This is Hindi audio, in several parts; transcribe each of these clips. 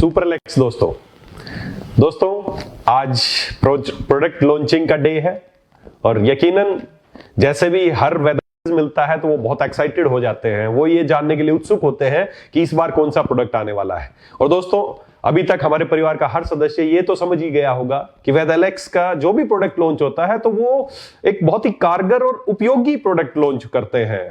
सुपरलेक्स दोस्तों आज प्रोडक्ट लॉन्चिंग का डे है और यकीनन जैसे भी हर वेदर मिलता है तो वो बहुत एक्साइटेड हो जाते हैं। वो ये जानने के लिए उत्सुक होते हैं कि इस बार कौन सा प्रोडक्ट आने वाला है। और दोस्तों अभी तक हमारे परिवार का हर सदस्य ये तो समझ ही गया होगा कि वेदालेक्स का जो भी प्रोडक्ट लॉन्च होता है तो वो एक बहुत ही कारगर और उपयोगी प्रोडक्ट लॉन्च करते हैं।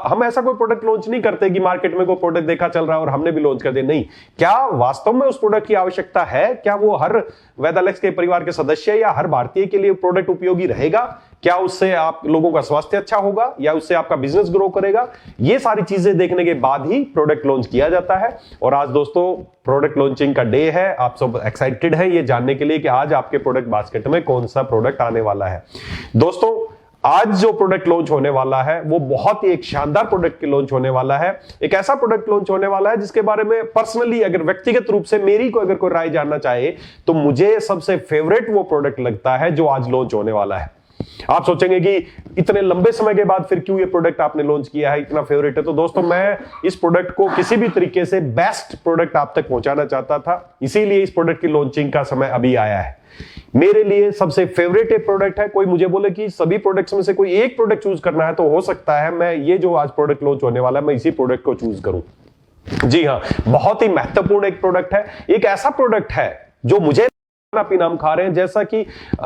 हम ऐसा कोई प्रोडक्ट लॉन्च नहीं करते कि मार्केट में कोई प्रोडक्ट देखा चल रहा है और हमने भी लॉन्च कर दिया। नहीं, क्या वास्तव में उस प्रोडक्ट की आवश्यकता है? क्या वो हर वेदालेक्स के परिवार के सदस्य या हर भारतीय के लिए प्रोडक्ट उपयोगी रहेगा? क्या उससे आप लोगों का स्वास्थ्य अच्छा होगा या उससे आपका बिजनेस ग्रो करेगा? ये सारी चीजें देखने के बाद ही प्रोडक्ट लॉन्च किया जाता है। और आज दोस्तों प्रोडक्ट लॉन्चिंग का डे है। आप सब एक्साइटेड हैं ये जानने के लिए कि आज आपके प्रोडक्ट बास्केट में कौन सा प्रोडक्ट आने वाला है। दोस्तों आज जो प्रोडक्ट लॉन्च होने वाला है वो बहुत ही एक शानदार प्रोडक्ट लॉन्च होने वाला है। एक ऐसा प्रोडक्ट लॉन्च होने वाला है जिसके बारे में पर्सनली अगर व्यक्तिगत रूप से मेरी को अगर कोई राय जानना चाहे तो मुझे सबसे फेवरेट वो प्रोडक्ट लगता है जो आज लॉन्च होने वाला है। आप सोचेंगे कि इतने लंबे समय के बाद फिर क्यों ये प्रोडक्ट आपने लॉन्च किया है, इतना फेवरेट है? तो दोस्तों मैं इस प्रोडक्ट को किसी भी तरीके से बेस्ट प्रोडक्ट आप तक पहुंचाना चाहता था, इसीलिए इस प्रोडक्ट की लॉन्चिंग का समय अभी आया है। मेरे लिए सबसे फेवरेट प्रोडक्ट है। कोई मुझे बोले कि सभी प्रोडक्ट्स में से कोई एक प्रोडक्ट चूज करना है तो हो सकता है मैं ये जो आज प्रोडक्ट लॉन्च होने वाला है मैं इसी प्रोडक्ट को चूज करूं। जी हां, बहुत ही महत्वपूर्ण एक प्रोडक्ट है। एक ऐसा प्रोडक्ट है जो मुझे पीना हम खा रहे हैं,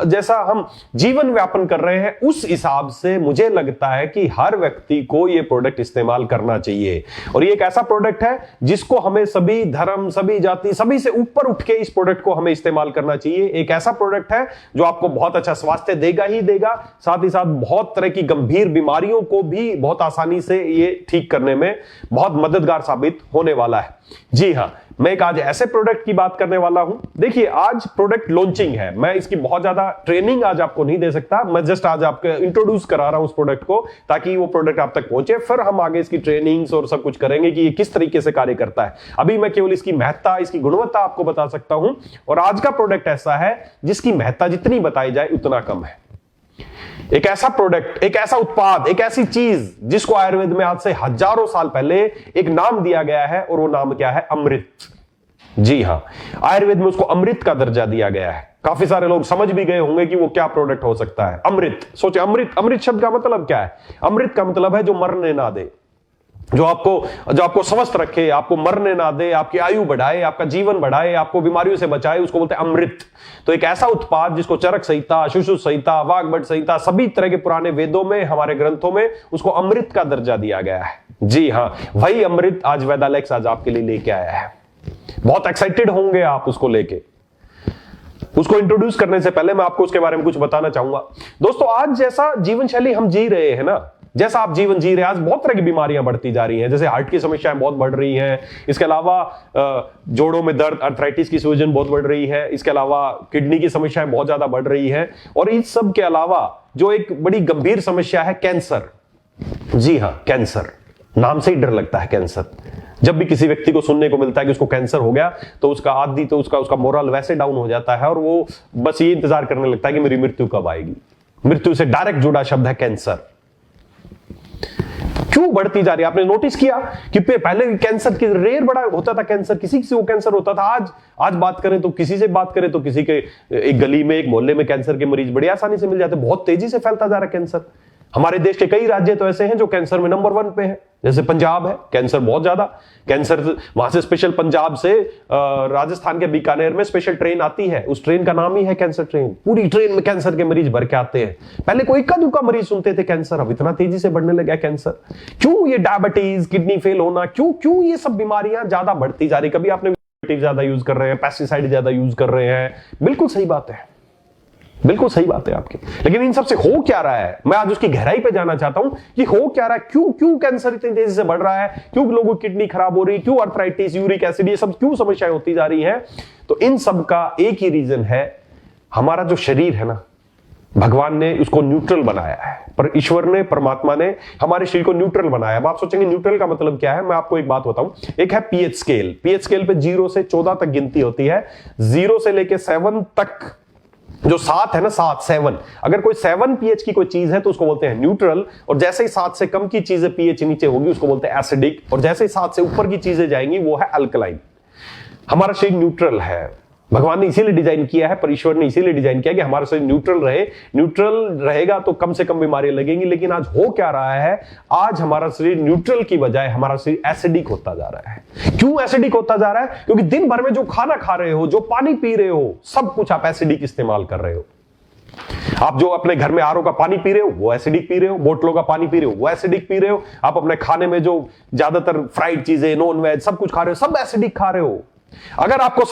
जैसा हम जीवन व्यापन कर रहे हैं उस हिसाब से मुझे लगता है कि हर व्यक्ति को यह प्रोडक्ट इस्तेमाल करना चाहिए। और ये एक ऐसा प्रोडक्ट है जिसको हमें सभी धर्म, सभी जाति, सभी से ऊपर उठ के इस प्रोडक्ट को हमें इस्तेमाल करना चाहिए। एक ऐसा प्रोडक्ट है जो आपको बहुत अच्छा स्वास्थ्य देगा ही देगा, साथ ही साथ बहुत तरह की गंभीर बीमारियों को भी बहुत आसानी से ये ठीक करने में बहुत मददगार साबित होने वाला है। जी हां, मैं एक आज ऐसे प्रोडक्ट की बात करने वाला हूं। देखिए आज प्रोडक्ट लॉन्चिंग है, मैं इसकी बहुत ज्यादा ट्रेनिंग आज आपको नहीं दे सकता। मैं जस्ट आज आपको इंट्रोड्यूस करा रहा हूं उस प्रोडक्ट को ताकि वो प्रोडक्ट आप तक पहुंचे, फिर हम आगे इसकी ट्रेनिंग्स और सब कुछ करेंगे कि ये किस तरीके से कार्य करता है। अभी मैं केवल इसकी महत्ता, इसकी गुणवत्ता आपको बता सकता हूं। और आज का प्रोडक्ट ऐसा है जिसकी महत्ता जितनी बताई जाए उतना कम है। एक ऐसा प्रोडक्ट, एक ऐसा उत्पाद, एक ऐसी चीज जिसको आयुर्वेद में आज से हजारों साल पहले एक नाम दिया गया है और वो नाम क्या है? अमृत। जी हां, आयुर्वेद में उसको अमृत का दर्जा दिया गया है। काफी सारे लोग समझ भी गए होंगे कि वो क्या प्रोडक्ट हो सकता है। अमृत, सोचे अमृत शब्द का मतलब क्या है? अमृत का मतलब है जो मरने ना दे, जो आपको स्वस्थ रखे, आपको मरने ना दे, आपकी आयु बढ़ाए, आपका जीवन बढ़ाए, आपको बीमारियों से बचाए, उसको बोलते हैं अमृत। तो एक ऐसा उत्पाद जिसको चरक संहिता, सुश्रुत संहिता, वाग्भट संहिता, सभी तरह के पुराने वेदों में, हमारे ग्रंथों में उसको अमृत का दर्जा दिया गया है। जी हां, वही अमृत आज वेदालेक्स आज आपके लिए लेके आया है। बहुत एक्साइटेड होंगे आप उसको लेके। उसको इंट्रोड्यूस करने से पहले मैं आपको उसके बारे में कुछ बताना चाहूंगा। दोस्तों आज जैसा जीवन शैली हम जी रहे हैं ना, जैसा आप जीवन जी रहे हैं, आज बहुत तरह की बीमारियां बढ़ती जा रही हैं। जैसे हार्ट की समस्याएं बहुत बढ़ रही हैं, इसके अलावा जोड़ों में दर्द, अर्थराइटिस की सूजन बहुत बढ़ रही है, इसके अलावा किडनी की समस्याएं बहुत ज्यादा बढ़ रही हैं, और इस सब के अलावा जो एक बड़ी गंभीर समस्या है कैंसर। जी हां, कैंसर, नाम से ही डर लगता है कैंसर। जब भी किसी व्यक्ति को सुनने को मिलता है कि उसको कैंसर हो गया तो उसका मोरल वैसे डाउन हो जाता है और वो बस ये इंतजार करने लगता है कि मेरी मृत्यु कब आएगी। मृत्यु से डायरेक्ट जुड़ा शब्द है कैंसर। क्यों बढ़ती जा रही है? आपने नोटिस किया कि पहले कैंसर की रेयर बड़ा होता था, कैंसर किसी से वो कैंसर होता था। आज बात करें तो किसी से बात करें तो किसी के एक गली में, एक मोहल्ले में कैंसर के मरीज बड़ी आसानी से मिल जाते हैं। बहुत तेजी से फैलता जा रहा है कैंसर। हमारे देश के कई राज्य तो ऐसे हैं जो कैंसर में नंबर 1 पे है। जैसे पंजाब है, कैंसर बहुत ज्यादा, कैंसर वहां से स्पेशल पंजाब से राजस्थान के बीकानेर में स्पेशल ट्रेन आती है, उस ट्रेन का नाम ही है कैंसर ट्रेन। पूरी ट्रेन में कैंसर के मरीज भर के आते हैं। पहले कोई इक्का दुक्का मरीज सुनते थे कैंसर, अब इतना तेजी से बढ़ने लगा कैंसर। क्यों? ये डायबिटीज, किडनी फेल होना, क्यों ये सब बीमारियां ज्यादा बढ़ती जा रही? कभी आपने ज्यादा यूज कर रहे हैं, पेस्टिसाइड ज्यादा यूज कर रहे हैं, बिल्कुल सही बात है, बिल्कुल सही बात है आपकी। लेकिन इन सबसे हो क्या रहा है, मैं आज उसकी गहराई पे जाना चाहता हूं कि हो क्या रहा है, क्यों कैंसर इतनी तेजी से बढ़ रहा है, क्यों लोगों की किडनी खराब हो रही है, क्यों अर्थराइटिस, यूरिक एसिड, ये सब क्यों समस्याएं होती जा रही हैं? तो इन सब का एक ही रीजन है, हमारा जो शरीर है ना, भगवान ने उसको न्यूट्रल बनाया है। पर ईश्वर ने, परमात्मा ने हमारे शरीर को न्यूट्रल बनाया। अब आप सोचेंगे न्यूट्रल का मतलब क्या है? मैं आपको एक बात बताऊं। एक है पीएच स्केल। पीएच स्केल पे 0 से 14 तक गिनती होती है। 0 से लेके 7 तक, जो 7 है ना, 7 अगर कोई 7 पीएच की कोई चीज है तो उसको बोलते हैं न्यूट्रल, और जैसे ही 7 से कम की चीजें पीएच नीचे होगी उसको बोलते हैं एसिडिक, और जैसे ही 7 से ऊपर की चीजें जाएंगी वो है अल्कलाइन। हमारा शरीर न्यूट्रल है। भगवान ने इसीलिए डिजाइन किया है, परमेश्वर ने इसीलिए डिजाइन किया कि हमारा शरीर न्यूट्रल रहे। न्यूट्रल रहेगा तो कम से कम बीमारियां लगेंगी। लेकिन आज हो क्या रहा है, आज हमारा शरीर न्यूट्रल की बजाय हमारा शरीर एसिडिक होता जा रहा है। क्यों एसिडिक होता जा रहा है? क्योंकि दिन भर में जो खाना खा रहे हो, जो पानी पी रहे हो, सब कुछ आप एसिडिक इस्तेमाल कर रहे हो। आप जो अपने घर में आरओ का पानी पी रहे हो वो एसिडिक पी रहे हो, बोतलों का पानी पी रहे हो वो एसिडिक पी रहे हो। आप अपने खाने में जो ज्यादातर फ्राइड चीजें, नॉन वेज सब कुछ खा रहे हो, सब एसिडिक खा रहे हो। अगर आपको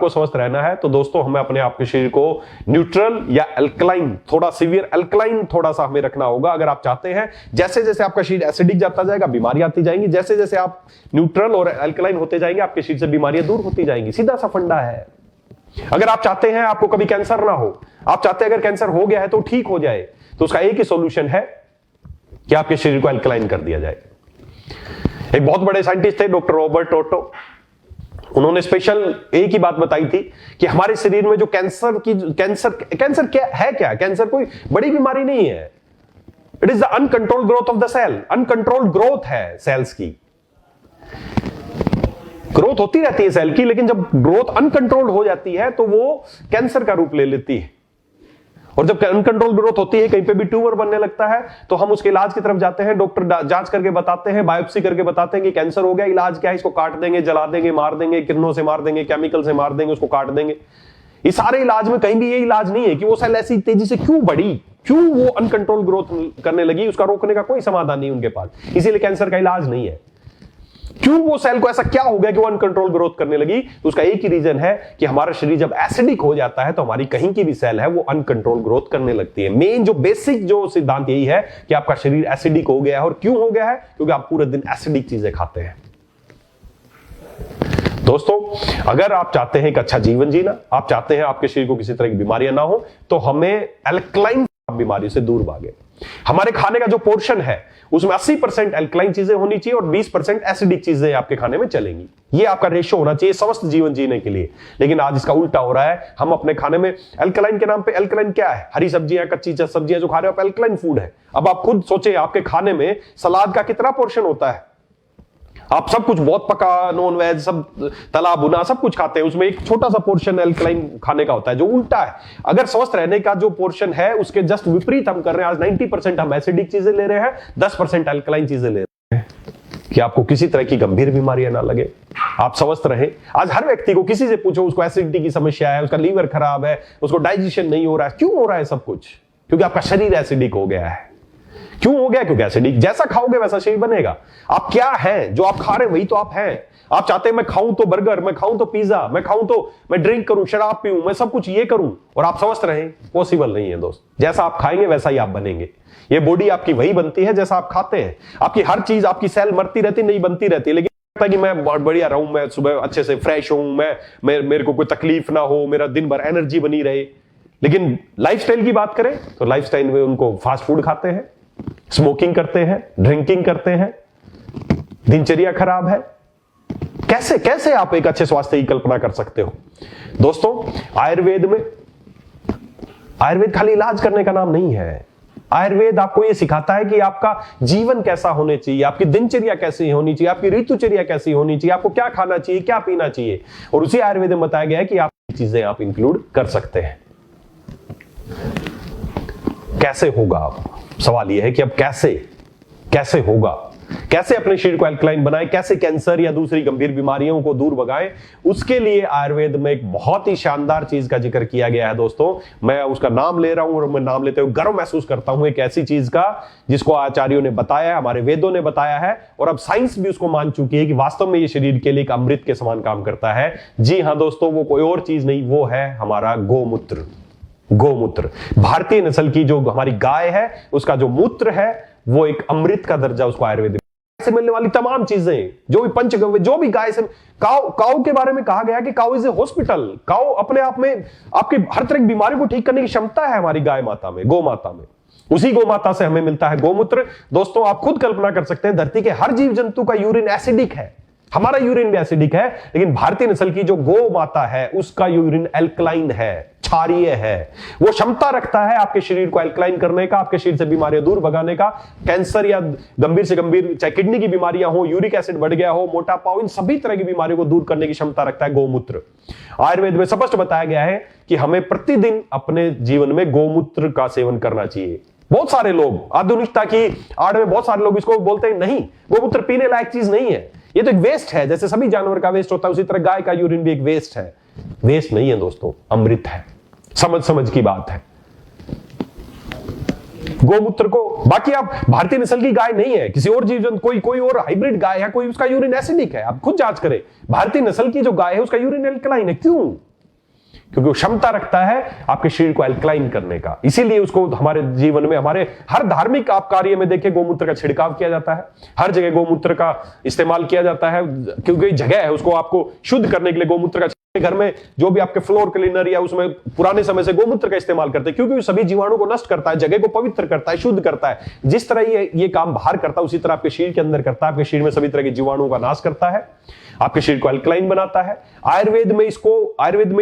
स्वस्थ रहना है, तो दोस्तों हमें अपने आप के शरीर को न्यूट्रल या अल्कलाइन, थोड़ा सीवियर अल्कलाइन थोड़ा सा हमें रखना होगा। अगर आप चाहते हैं, जैसे जैसे आपका शरीर एसिडिक जाता जाएगा बीमारी आती जाएंगी, जैसे जैसे आप न्यूट्रल और अल्कलाइन होते जाएंगे आपके शरीर से बीमारियां दूर होती जाएंगी। सीधा सा फंडा है। अगर आप चाहते हैं आपको कभी कैंसर ना हो, आप चाहते हैं अगर कैंसर हो गया है तो ठीक हो जाए, तो उसका एक ही सॉल्यूशन है कि आपके शरीर को अल्कलाइन कर दिया जाए। एक बहुत बड़े साइंटिस्ट थे डॉक्टर रॉबर्ट ओटो, उन्होंने स्पेशल एक ही बात बताई थी कि हमारे शरीर में जो कैंसर क्या है, कैंसर कोई बड़ी बीमारी नहीं है। It is the uncontrolled growth of the cell. Uncontrolled growth है सेल्स की। ग्रोथ होती रहती है सेल की, लेकिन जब ग्रोथ अनकंट्रोल्ड हो जाती है तो वो कैंसर का रूप ले लेती है। और जब अनकंट्रोल ग्रोथ होती है, कहीं पे भी ट्यूमर बनने लगता है, तो हम उसके इलाज की तरफ जाते हैं। डॉक्टर जांच करके बताते हैं, बायोप्सी करके बताते हैं कि कैंसर हो गया। इलाज क्या है? इसको काट देंगे, जला देंगे, मार देंगे, किरणों से मार देंगे, केमिकल से मार देंगे, उसको काट देंगे। इस सारे इलाज में कहीं भी ये इलाज नहीं है कि वो सेल ऐसी तेजी से क्यों बढ़ी, क्यों वो अनकंट्रोल ग्रोथ करने लगी। उसका रोकने का कोई समाधान नहीं उनके पास, इसीलिए कैंसर का इलाज नहीं है। क्यों वो सेल को ऐसा क्या हो गया कि वो अनकंट्रोल ग्रोथ करने लगी? तो उसका एक ही रीजन है कि हमारा शरीर जब एसिडिक हो जाता है तो हमारी कहीं की भी सेल है वो अनकंट्रोल ग्रोथ करने लगती है। मेन जो बेसिक जो सिद्धांत यही है कि आपका शरीर एसिडिक हो गया है। और क्यों हो गया है? क्योंकि आप पूरे दिन एसिडिक चीजें खाते हैं। दोस्तों, अगर आप चाहते हैं एक अच्छा जीवन जीना, आप चाहते हैं आपके शरीर को किसी तरह की बीमारियां ना हो, तो हमें अल्कलाइन बीमारियों से दूर भागे। हमारे खाने का जो पोर्शन है उसमें 80% अल्कलाइन चीजें होनी चाहिए और 20% एसिडिक चीजें आपके खाने में चलेंगी। ये आपका रेशियो होना चाहिए स्वस्थ जीवन जीने के लिए। लेकिन आज इसका उल्टा हो रहा है। हम अपने खाने में अल्कलाइन के नाम पे, अल्कलाइन क्या है? हरी सब्जियां, कच्ची सब्जियां जो खा रहे हो आप, अल्कलाइन फूड है। अब आप खुद सोचे आपके खाने में सलाद का कितना पोर्शन होता है? आप सब कुछ बहुत पका, नॉन वेज, सब तला भुना सब कुछ खाते हैं, उसमें एक छोटा सा पोर्शन अल्कलाइन खाने का होता है, जो उल्टा है। अगर स्वस्थ रहने का जो पोर्शन है उसके जस्ट विपरीत हम कर रहे हैं। आज 90% हम एसिडिक चीजें ले रहे हैं, 10% अल्कलाइन चीजें ले रहे हैं कि आपको किसी तरह की गंभीर बीमारियां ना लगे, आप स्वस्थ रहें। आज हर व्यक्ति को किसी से पूछो, उसको एसिडिटी की समस्या है, उसका लीवर खराब है, उसको डाइजेशन नहीं हो रहा है। क्यों हो रहा है सब कुछ? क्योंकि आपका शरीर एसिडिक हो गया है। क्यों हो गया? क्योंकि एसिडिक। जैसा खाओगे वैसा शरीर बनेगा। आप क्या हैं? जो आप खा रहे हैं वही तो आप हैं। आप चाहते हैं मैं खाऊं तो बर्गर, मैं खाऊं तो पिज्जा, मैं खाऊं तो मैं ड्रिंक करूं, शराब पीऊं, मैं सब कुछ ये करूं और आप स्वस्थ रहें। पॉसिबल नहीं है दोस्त। जैसा आप खाएंगे वैसा ही आप बनेंगे। ये बॉडी आपकी वही बनती है जैसा आप खाते हैं। आपकी हर चीज, आपकी सेल मरती रहती नहीं, बनती रहती है। लेकिन कि मैं बहुत बढ़िया रहूं, मैं सुबह अच्छे से फ्रेश हूं, मेरे को कोई तकलीफ ना हो, मेरा दिन भर एनर्जी बनी रहे। लेकिन लाइफस्टाइल की बात करें तो लाइफस्टाइल में उनको फास्ट फूड खाते हैं, स्मोकिंग करते हैं, ड्रिंकिंग करते हैं, दिनचर्या खराब है। कैसे कैसे आप एक अच्छे स्वास्थ्य की कल्पना कर सकते हो? दोस्तों, आयुर्वेद खाली इलाज करने का नाम नहीं है। आयुर्वेद आपको यह सिखाता है कि आपका जीवन कैसा होना चाहिए, आपकी दिनचर्या कैसी होनी चाहिए, आपकी ऋतुचर्या कैसी होनी चाहिए, आपको क्या खाना चाहिए, क्या पीना चाहिए। और उसी आयुर्वेद में बताया गया है कि आप चीजें आप इंक्लूड कर सकते हैं। कैसे होगा? आप सवाल यह है कि अब कैसे होगा, कैसे अपने शरीर को अल्कलाइन बनाए, कैसे कैंसर या दूसरी गंभीर बीमारियों को दूर भगाए। उसके लिए आयुर्वेद में एक बहुत ही शानदार चीज का जिक्र किया गया है। दोस्तों, मैं उसका नाम ले रहा हूं और मैं नाम लेते हुए गर्व महसूस करता हूं एक ऐसी चीज का जिसको आचार्यों ने बताया, हमारे वेदों ने बताया है और अब साइंस भी उसको मान चुकी है कि वास्तव में ये शरीर के लिए एक अमृत के समान काम करता है। जी हां दोस्तों, वो कोई और चीज नहीं, वो है हमारा गोमूत्र। गोमूत्र, भारतीय नस्ल की जो हमारी गाय है उसका जो मूत्र है वो एक अमृत का दर्जा उसको आयुर्वेद से मिलने वाली तमाम चीजें, जो भी पंचगव्य, जो भी गाय से, काऊ के बारे में कहा गया कि काऊ इज ए हॉस्पिटल। काऊ अपने आप में आपकी हर तरह की बीमारी को ठीक करने की क्षमता है हमारी गाय माता में, गौ माता में। उसी गौ माता से हमें मिलता है गोमूत्र। दोस्तों, आप खुद कल्पना कर सकते हैं, धरती के हर जीव जंतु का यूरिन एसिडिक है। हमारा यूरिन भी एसिडिक है, लेकिन भारतीय नस्ल की जो गौ माता है उसका यूरिन एल्कलाइन है, क्षारीय है। वो क्षमता रखता है आपके शरीर को एल्कलाइन करने का, आपके शरीर से बीमारियां दूर भगाने का। कैंसर या गंभीर से गंभीर चाहे किडनी की बीमारियां हो, यूरिक एसिड बढ़ गया हो, मोटापा हो, इन सभी तरह की बीमारियों को दूर करने की क्षमता रखता है गौमूत्र। आयुर्वेद में स्पष्ट बताया गया है कि हमें प्रतिदिन अपने जीवन में गौमूत्र का सेवन करना चाहिए। बहुत सारे लोग आधुनिकता की आड़ में बहुत सारे लोग इसको बोलते हैं नहीं, गौमूत्र पीने लायक चीज नहीं है, ये तो एक वेस्ट है। जैसे सभी जानवर का वेस्ट होता है उसी तरह गाय का यूरिन भी एक वेस्ट है। वेस्ट नहीं है दोस्तों, अमृत है। समझ समझ की बात है। गौमूत्र को, बाकी आप भारतीय नस्ल की गाय नहीं है, किसी और जीव जंतु कोई और हाइब्रिड गाय है, कोई उसका यूरिन एसिडिक है, आप खुद जांच करें। भारतीय नस्ल की जो गाय है उसका यूरिन एल्कलाइन है। क्यों? क्योंकि वो क्षमता रखता है आपके शरीर को एल्कलाइन करने का। इसीलिए उसको हमारे जीवन में, हमारे हर धार्मिक आप कार्य में देखिए गौमूत्र का छिड़काव किया जाता है, हर जगह गौमूत्र का इस्तेमाल किया जाता है, क्योंकि जगह है उसको आपको शुद्ध करने के लिए गौमूत्र का। घर में जो भी आपके फ्लोर क्लीनर या उसमें पुराने समय से गौमूत्र का इस्तेमाल करते हैं, क्योंकि सभी जीवाणु को नष्ट करता है, जगह को पवित्र करता है, शुद्ध करता है। जिस तरह ये काम बाहर करता है उसी तरह आपके शरीर के अंदर करता है, आपके शरीर में सभी तरह के जीवाणुओं का नाश करता है, आपके शरीर को अल्कलाइन बनाता है। आयुर्वेद में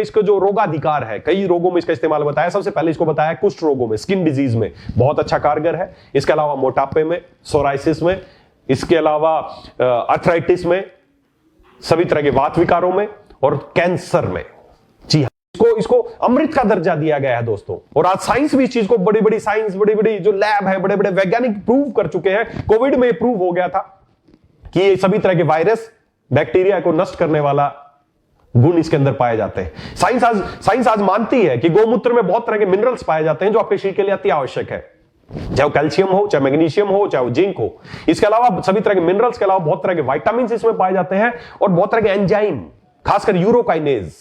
इसको जो रोगाधिकार है, कई रोगों में इसका इस्तेमाल बताया। सबसे पहले इसको बताया कुष्ठ रोगों में, स्किन डिजीज में बहुत अच्छा कारगर है। इसके अलावा मोटापे में, सोराइसिस में, इसके अलावा आर्थराइटिस में, सभी तरह के वात विकारों में और कैंसर में। जी हाँ, इसको अमृत का दर्जा दिया गया है दोस्तों। और आज साइंस भी इस चीज को, बड़ी बड़ी जो लैब है, बड़े बड़े वैज्ञानिक प्रूव कर चुके हैं। कोविड में प्रूव हो गया था कि ये सभी तरह के वायरस, बैक्टीरिया को नष्ट करने वाला गुण इसके अंदर पाए जाते हैं। साइंस आज मानती है कि गौमूत्र में बहुत तरह के मिनरल्स पाए जाते हैं जो आपके शरीर के लिए अति आवश्यक है, चाहे वो कैल्शियम हो, चाहे मैग्नीशियम हो, चाहे वो जिंक हो। इसके अलावा सभी तरह के मिनरल्स के अलावा बहुत तरह के विटामिन इसमें पाए जाते हैं और बहुत तरह के एंजाइम, खासकर यूरोकाइनेज।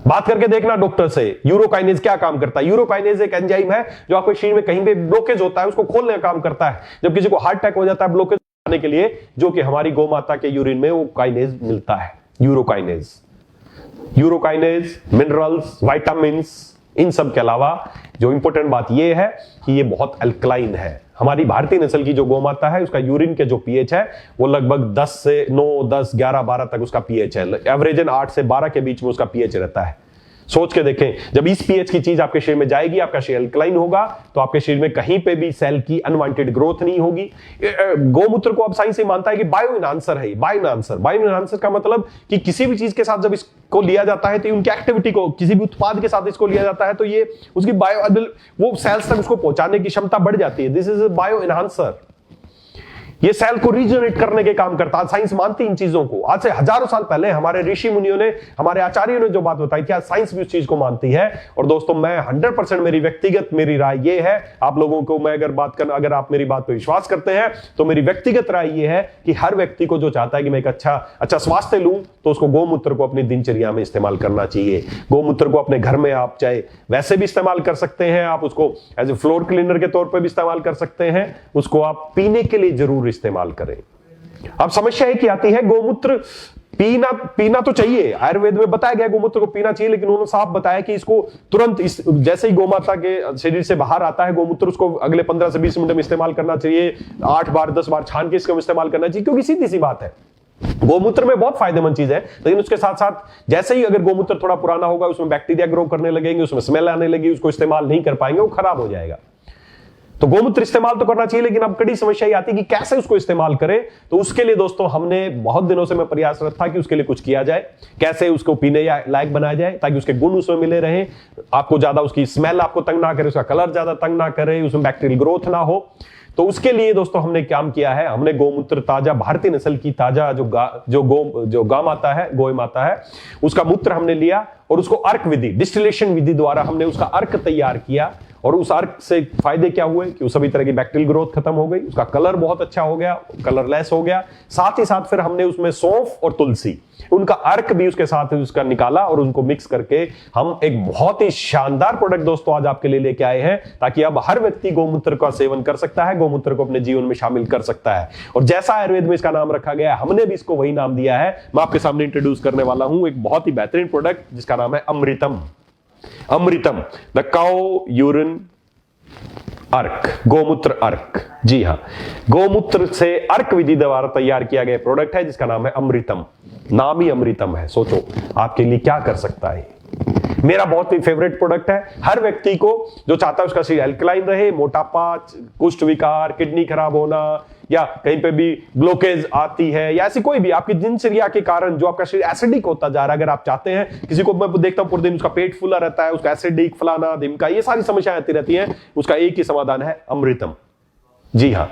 बात करके देखना डॉक्टर से, यूरोकाइनेज क्या काम करता है। यूरोकाइनेज एक एंजाइम है जो आपके शरीर में कहीं पे ब्लॉकेज होता है उसको खोलने का काम करता है। जब किसी को हार्ट अटैक हो जाता है ब्लॉकेज आने के लिए, जो कि हमारी गौ माता के यूरिन में वो काइनेज मिलता है, यूरोकाइनेज। मिनरल्स, विटामिन्स, इन सब के अलावा जो इंपॉर्टेंट बात यह है कि ये बहुत अल्कलाइन है। हमारी भारतीय नस्ल की जो गौ माता है उसका यूरिन के जो पीएच है वो लगभग 10 से 9, 10, 11, 12 तक उसका पीएच है। एवरेजन 8 से 12 के बीच में उसका पीएच रहता है। सोच के देखें, जब इस पीएच की चीज आपके शरीर में जाएगी, आपका शरीर अल्कलाइन होगा, तो आपके शरीर में कहीं पे भी सेल की अनवांटेड ग्रोथ नहीं होगी। गौमूत्र को अब साइंस ही मानता है कि बायो इनहांसर है। बायो इनहांसर का मतलब कि किसी भी चीज के साथ जब इसको लिया जाता है तो उनकी एक्टिविटी को, किसी भी उत्पाद के साथ इसको लिया जाता है तो ये उसकी वो सेल्स तक उसको पहुंचाने की क्षमता बढ़ जाती है। This is a bio enhancer. ये सेल को रीजनरेट करने के काम करता है। साइंस मानती इन चीजों को। आज से हजारों साल पहले हमारे ऋषि मुनियों ने, हमारे आचार्यों ने जो बात बताई थी, आज साइंस भी उस चीज को मानती है। और दोस्तों, मैं 100% मेरी राय ये है, आप लोगों को मैं अगर आप मेरी बात पर विश्वास करते हैं तो मेरी व्यक्तिगत राय ये है कि हर व्यक्ति को जो चाहता है कि मैं एक अच्छा स्वास्थ्य लूं तो उसको गौमूत्र को अपनी दिनचर्या में इस्तेमाल करना चाहिए। गौमूत्र को अपने घर में आप चाहे वैसे भी इस्तेमाल कर सकते हैं, आप उसको एज ए फ्लोर क्लीनर के तौर पर भी इस्तेमाल कर सकते हैं, उसको आप पीने के लिए जरूर इस्तेमाल करें। अब समस्या एक ही आती है, गौमूत्र पीना तो चाहिए, आयुर्वेद में बताया गया गौमूत्र को पीना चाहिए, लेकिन उन्होंने साफ बताया कि इसको तुरंत जैसे ही गौमाता के शरीर से बाहर आता है गौमूत्र, उसको अगले 15 से 20 मिनट में इस्तेमाल करना चाहिए। 8 बार 10 बार छान के इसको इस्तेमाल करना चाहिए, क्योंकि सीधी सी बात है, गौमूत्र में बहुत फायदेमंद चीज है। लेकिन उसके साथ साथ जैसे ही अगर गौमूत्र थोड़ा पुराना होगा, उसमें बैक्टीरिया ग्रो करने लगेंगे, उसमें स्मेल आने लगेगी, उसको इस्तेमाल नहीं कर पाएंगे, वो खराब हो जाएगा। तो गौमूत्र इस्तेमाल तो करना चाहिए, लेकिन अब कड़ी समस्या ये आती है कि कैसे उसको इस्तेमाल करें। तो उसके लिए दोस्तों हमने बहुत दिनों से मैं प्रयासरत था कि उसके लिए कुछ किया जाए, कैसे उसको पीने लायक बनाया जाए ताकि उसके गुण उसमें मिले रहें, आपको ज्यादा उसकी स्मेल आपको तंग ना करे, उसका कलर ज्यादा तंग ना करे, उसमें बैक्टीरियल ग्रोथ ना हो। तो उसके लिए दोस्तों हमने काम किया है, हमने गौमूत्र ताजा, भारतीय नस्ल की ताजा जो गाय माता है, गौ माता है, उसका मूत्र हमने लिया और उसको अर्क विधि, डिस्टिलेशन विधि द्वारा हमने उसका अर्क तैयार किया। और उस अर्क से फायदे क्या हुए कि सभी तरह की बैक्टीरियल ग्रोथ खत्म हो गई, उसका कलर बहुत अच्छा हो गया, कलरलेस हो गया। साथ ही साथ फिर हमने उसमें सौंफ और तुलसी, उनका अर्क भी उसके साथ उसका निकाला और उनको मिक्स करके हम एक बहुत ही शानदार प्रोडक्ट दोस्तों आज आपके लिए लेके आए हैं, ताकि अब हर व्यक्ति गौमूत्र का सेवन कर सकता है, गौमूत्र को अपने जीवन में शामिल कर सकता है। और जैसा आयुर्वेद में इसका नाम रखा गया है, हमने भी इसको वही नाम दिया है। मैं आपके सामने इंट्रोड्यूस करने वाला हूं एक बहुत ही बेहतरीन प्रोडक्ट जिसका नाम है अमृतम। द काउ यूरिन अर्क, गोमूत्र अर्क। जी हां, गोमूत्र से अर्क विधि द्वारा तैयार किया गया प्रोडक्ट है जिसका नाम है अमृतम। नाम ही अमृतम है, सोचो आपके लिए क्या कर सकता है। मेरा बहुत ही फेवरेट प्रोडक्ट है। हर व्यक्ति को जो चाहता है उसका शरीर अल्कलाइन रहे, मोटापा, कुष्ठ विकार, किडनी खराब होना या कहीं पे भी ब्लॉकेज आती है या ऐसी कोई भी आपकी दिनचर्या के कारण जो आपका शरीर एसिडिक होता जा रहा है, अगर आप चाहते हैं, किसी को मैं देखता हूं पूरे दिन उसका पेट फूला रहता है, उसका एसिडिक फलाना ढिमका, ये सारी समस्याएं आती रहती हैं, उसका एक ही समाधान है अमृतम। जी हां,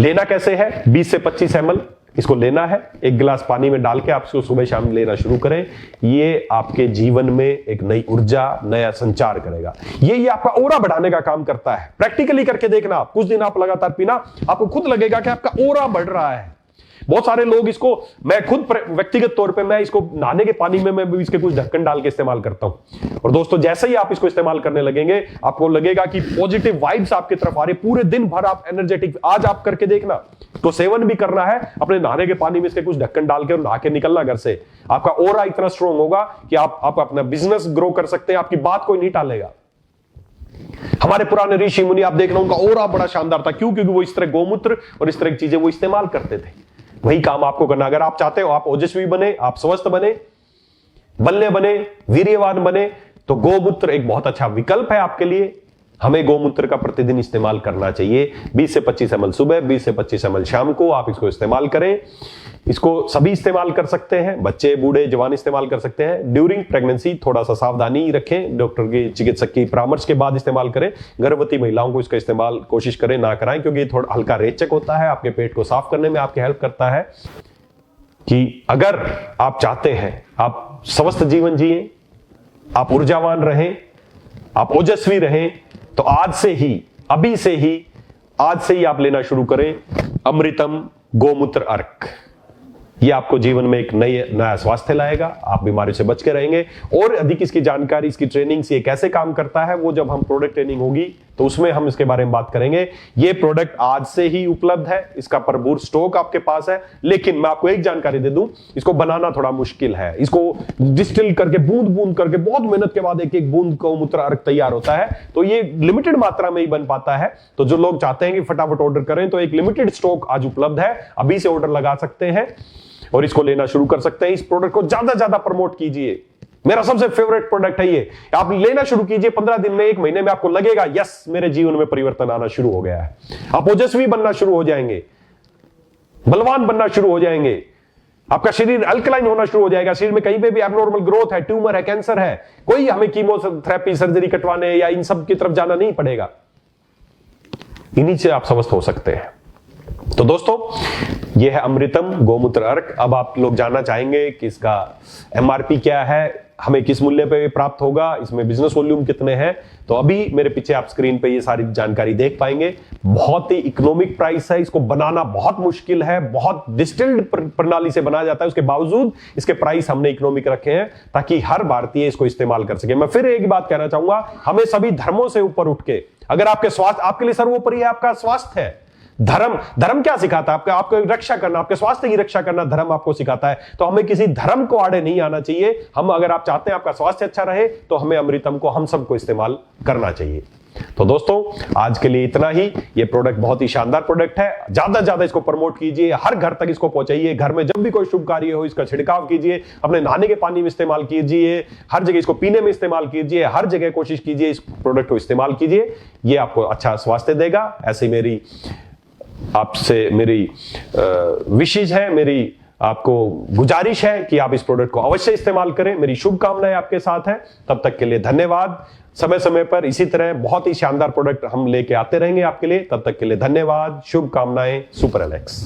लेना कैसे है? 20 से 25 ml इसको लेना है, एक गिलास पानी में डाल के आप इसको सुबह शाम लेना शुरू करें। ये आपके जीवन में एक नई ऊर्जा, नया संचार करेगा। ये आपका ऑरा बढ़ाने का काम करता है। प्रैक्टिकली करके देखना आप, कुछ दिन आप लगातार पीना, आपको खुद लगेगा कि आपका ऑरा बढ़ रहा है। बहुत सारे लोग इसको, मैं खुद व्यक्तिगत तौर पे मैं इसको नहाने के पानी में मैं भी इसके कुछ ढक्कन डाल के इस्तेमाल करता हूं। और दोस्तों जैसे ही आप इसको इस्तेमाल करने लगेंगे आपको लगेगा कि पॉजिटिव वाइब्स आपकी तरफ आ रही, पूरे दिन भर आप एनर्जेटिक। आज आप करके देखना, तो सेवन भी करना है, अपने नहाने के पानी में इसके कुछ ढक्कन डाल के और नहा के निकलना घर से। आपका ऑरा इतना स्ट्रांग होगा कि आप अपना बिजनेस ग्रो कर सकते हैं, आपकी बात कोई नहीं टालेगा। हमारे पुराने ऋषि मुनि आप देखना, उनका ऑरा बड़ा शानदार था। क्यों? क्योंकि वो इस तरह गोमूत्र और इस तरह की चीजें वो इस्तेमाल करते थे। वही काम आपको करना। अगर आप चाहते हो आप ओजस्वी बने, आप स्वस्थ बने, बल्ले बने, वीर्यवान बने, तो गोमूत्र एक बहुत अच्छा विकल्प है आपके लिए। हमें गोमूत्र का प्रतिदिन इस्तेमाल करना चाहिए। 20 से 25 ml सुबह, 20 से 25 ml शाम को आप इसको इस्तेमाल करें। इसको सभी इस्तेमाल कर सकते हैं, बच्चे, बूढ़े, जवान इस्तेमाल कर सकते हैं। ड्यूरिंग प्रेगनेंसी थोड़ा सा सावधानी रखें, डॉक्टर के, चिकित्सक की परामर्श के बाद इस्तेमाल करें। गर्भवती महिलाओं को इसका इस्तेमाल कोशिश करें ना कराएं, क्योंकि ये थोड़ा हल्का रेचक होता है, आपके पेट को साफ करने में आपकी हेल्प करता है। कि अगर आप चाहते हैं आप स्वस्थ जीवन जिए, आप ऊर्जावान रहें, आप ओजस्वी रहें, तो आज से ही, अभी से ही, आज से ही आप लेना शुरू करें अमृतम गोमूत्र अर्क। ये आपको जीवन में एक नया स्वास्थ्य लाएगा, आप बीमारियों से बच के रहेंगे। और अधिक इसकी जानकारी, इसकी ट्रेनिंग से ये कैसे काम करता है, वो जब हम प्रोडक्ट ट्रेनिंग होगी तो उसमें हम इसके बारे में बात करेंगे। ये प्रोडक्ट आज से ही उपलब्ध है, इसका भरपूर स्टॉक आपके पास है। लेकिन मैं आपको एक जानकारी दे दूं, इसको बनाना थोड़ा मुश्किल है। इसको डिस्टिल करके, बूंद बूंद करके, बहुत मेहनत के बाद एक एक बूंद गोमूत्र अर्क तैयार होता है। तो ये लिमिटेड मात्रा में ही बन पाता है। तो जो लोग चाहते हैं कि फटाफट ऑर्डर करें, तो एक लिमिटेड स्टॉक आज उपलब्ध है, अभी से ऑर्डर लगा सकते हैं और इसको लेना शुरू कर सकते हैं। इस प्रोडक्ट को ज्यादा ज्यादा प्रमोट कीजिए। मेरा सबसे फेवरेट प्रोडक्ट है ये। आप लेना शुरू कीजिए, 15 दिन में, 1 महीने में आपको लगेगा यस, मेरे जीवन में परिवर्तन आना शुरू हो गया है। आप ओजस्वी बनना शुरू हो जाएंगे, बलवान बनना शुरू हो जाएंगे, आपका शरीर अल्कलाइन होना शुरू हो जाएगा। शरीर में कहीं पे भी एबनॉर्मल ग्रोथ है, ट्यूमर है, कैंसर है, कोई हमें कीमोथेरेपी, सर्जरी कटवाने या इन सब की तरफ जाना नहीं पड़ेगा। इन्हीं से आप स्वस्थ हो सकते हैं। तो दोस्तों यह है अमृतम गोमूत्र अर्क। अब आप लोग जानना चाहेंगे कि इसका एमआरपी क्या है, हमें किस मूल्य पे प्राप्त होगा, इसमें बिजनेस वॉल्यूम कितने हैं। तो अभी मेरे पीछे आप स्क्रीन पे ये सारी जानकारी देख पाएंगे। बहुत ही इकोनॉमिक प्राइस है, इसको बनाना बहुत मुश्किल है, बहुत डिस्टिल्ड प्रणाली से बनाया जाता है, उसके बावजूद इसके प्राइस हमने इकोनॉमिक रखे हैं ताकि हर भारतीय इसको इस्तेमाल कर सके। मैं फिर एक बात कहना चाहूंगा, हमें सभी धर्मों से ऊपर उठ के, अगर आपके स्वास्थ्य, आपके लिए सर्वोपरि है आपका स्वास्थ्य है। धर्म क्या सिखाता है? आपको रक्षा करना, आपके स्वास्थ्य की रक्षा करना धर्म आपको सिखाता है। तो हमें किसी धर्म को आड़े नहीं आना चाहिए। हम, अगर आप चाहते हैं आपका स्वास्थ्य अच्छा रहे, तो हमें अमृतम को हम सबको इस्तेमाल करना चाहिए। तो दोस्तों आज के लिए इतना ही। ये प्रोडक्ट बहुत ही शानदार प्रोडक्ट है, ज्यादा से ज्यादा इसको प्रमोट कीजिए, हर घर तक इसको पहुंचाइए। घर में जब भी कोई शुभ कार्य हो इसका छिड़काव कीजिए, अपने नहाने के पानी में इस्तेमाल कीजिए, हर जगह इसको पीने में इस्तेमाल कीजिए, हर जगह कोशिश कीजिए इस प्रोडक्ट को इस्तेमाल कीजिए। ये आपको अच्छा स्वास्थ्य देगा। ऐसे मेरी आपसे मेरी विशेष है, मेरी आपको गुजारिश है कि आप इस प्रोडक्ट को अवश्य इस्तेमाल करें। मेरी शुभकामनाएं आपके साथ हैं। तब तक के लिए धन्यवाद। समय समय पर इसी तरह बहुत ही शानदार प्रोडक्ट हम लेके आते रहेंगे आपके लिए। तब तक के लिए धन्यवाद, शुभकामनाएं। Super Alex.